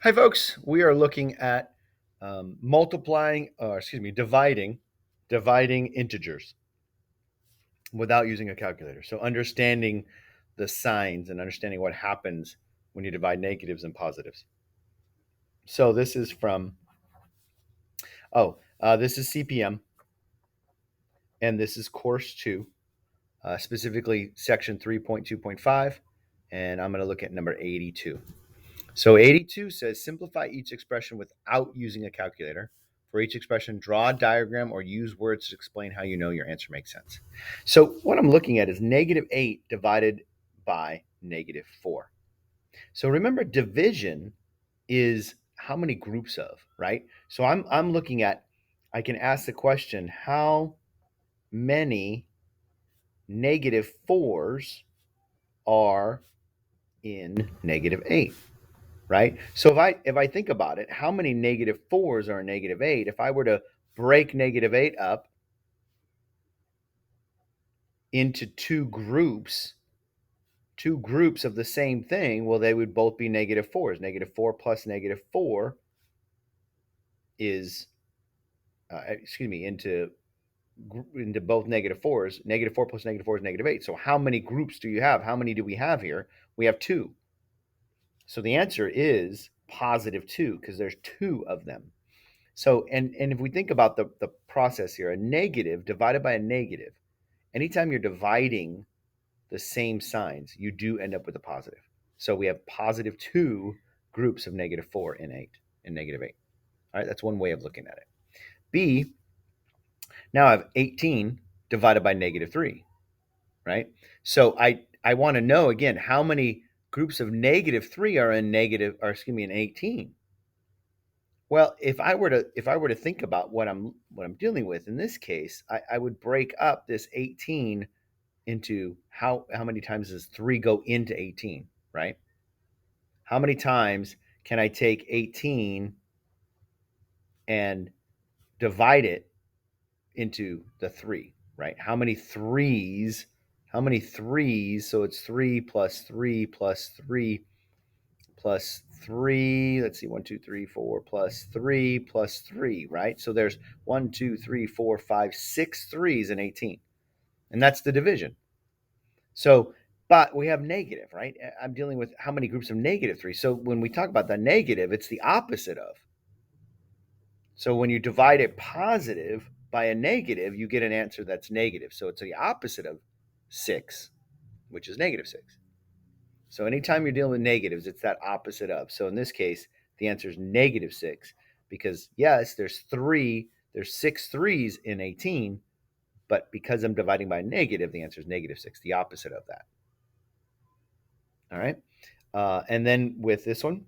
Hi, folks. We are looking at dividing integers without using a calculator. So understanding the signs and understanding what happens when you divide negatives and positives. So this is this is CPM, and this is course 2, specifically section 3.2.5, and I'm going to look at number 82. So 82 says simplify each expression without using a calculator. For each expression, draw a diagram or use words to explain how you know your answer makes sense. So what I'm looking at is -8 divided by -4. So remember, division is how many groups of, right? So I'm looking at, I can ask the question, how many -4s are in -8? Right? So if I think about it, how many -4s are in -8? If I were to break -8 up into two groups of the same thing, well, they would both be -4s. -4 plus -4 is, into both -4s. -4 plus -4 is -8. So how many groups do you have? How many do we have here? We have two. So the answer is +2 because there's two of them. So, and if we think about the process here, a negative divided by a negative, anytime you're dividing the same signs, you do end up with a positive. So we have +2 groups of -4 in -8. All right, that's one way of looking at it. B, now I have 18 divided by -3, right? So I want to know again how many groups of -3 are in in 18. Well, if I were to think about what I'm dealing with in this case, I would break up this 18 into how many times does 3 go into 18, right? How many times can I take 18 and divide it into the 3, right? How many threes? So it's 3 plus 3 plus 3 plus 3. Let's see, 1, 2, 3, 4 plus 3 plus 3, right? So there's 1, 2, 3, 4, 5, 6 threes in 18. And that's the division. So, but we have negative, right? I'm dealing with how many groups of -3. So when we talk about the negative, it's the opposite of. So when you divide a positive by a negative, you get an answer that's negative. So it's the opposite of 6, which is -6. So anytime you're dealing with negatives, it's that opposite of. So in this case, the answer is -6 because yes, there's 6 threes in 18, but because I'm dividing by a negative, the answer is -6, the opposite of that. All right. And then with this one,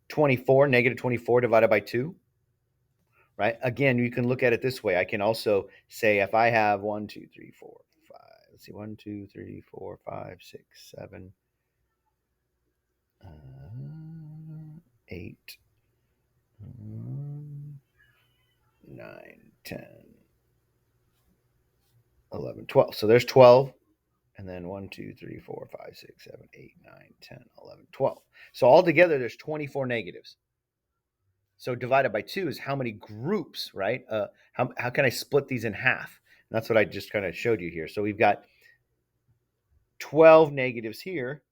24, -24 divided by 2, right? Again, you can look at it this way. I can also say if I have 1, 2, 3, 4, 5, let's see, 1, 2, 3, 4, 5, 6, 7, 8, 9, 10, 11, 12. So there's 12. And then 1, 2, 3, 4, 5, 6, 7, 8, 9, 10, 11, 12. So altogether, there's 24 negatives. So divided by 2 is how many groups, right? How can I split these in half? And that's what I just kind of showed you here. So we've got 12 negatives here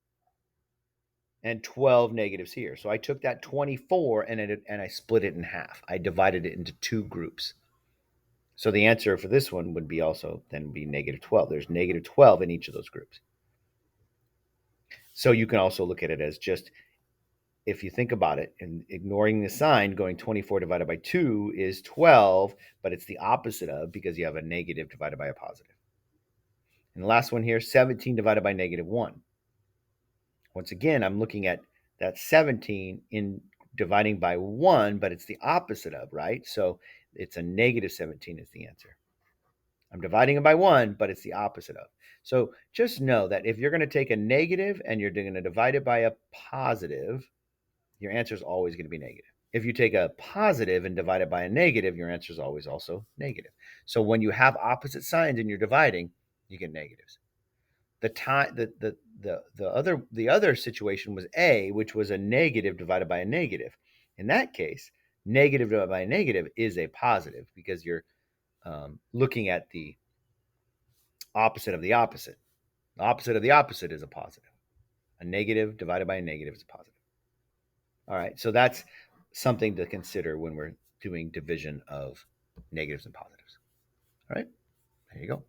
and 12 negatives here. So I took that 24 and I split it in half. I divided it into two groups. So the answer for this one would be also then be -12. There's -12 in each of those groups. So you can also look at it as just, if you think about it and ignoring the sign, going 24 divided by 2 is 12, but it's the opposite of because you have a negative divided by a positive. And the last one here, 17 divided by -1. Once again, I'm looking at that 17 in dividing by 1, but it's the opposite of, right? So it's a -17 is the answer. I'm dividing it by 1, but it's the opposite of. So just know that if you're going to take a negative and you're going to divide it by a positive, your answer is always going to be negative. If you take a positive and divide it by a negative, your answer is always also negative. So when you have opposite signs and you're dividing, you get negatives. The other situation was A, which was a negative divided by a negative. In that case, negative divided by a negative is a positive because you're looking at the opposite of the opposite. The opposite of the opposite is a positive. A negative divided by a negative is a positive. All right, so that's something to consider when we're doing division of negatives and positives. All right, there you go.